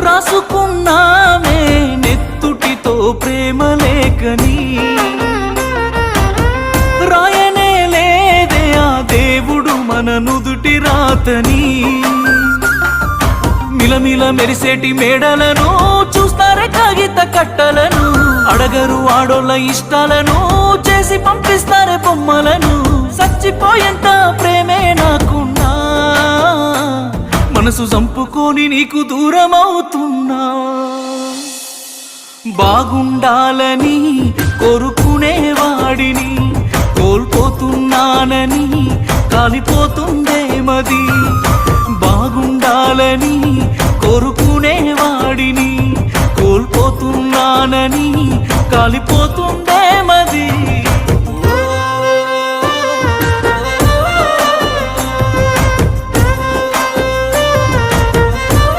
రాసుకున్నామే నెత్తుటితో ప్రేమ లేఖని, రాయనే లేదే ఆ దేవుడు మన నుదుటి రాతని. మిలమిల మెరిసేటి మేడలను చూస్తారే కాగిత కట్టలను, అడగరు ఆడోళ్ళ ఇష్టాలను చేసి పంపిస్తారే బొమ్మలను. చచ్చిపోయేంత ప్రేమే నాకున్నా, మనసు చంపుకొని నీకు దూరం అవుతున్నా. బాగుండాలని కోరుకునేవాడిని కోల్పోతున్నానని కాలిపోతుందే మది. బాగుండాలని కోరుకునేవాడిని కోల్పోతున్నానని కాలిపోతుందే మది.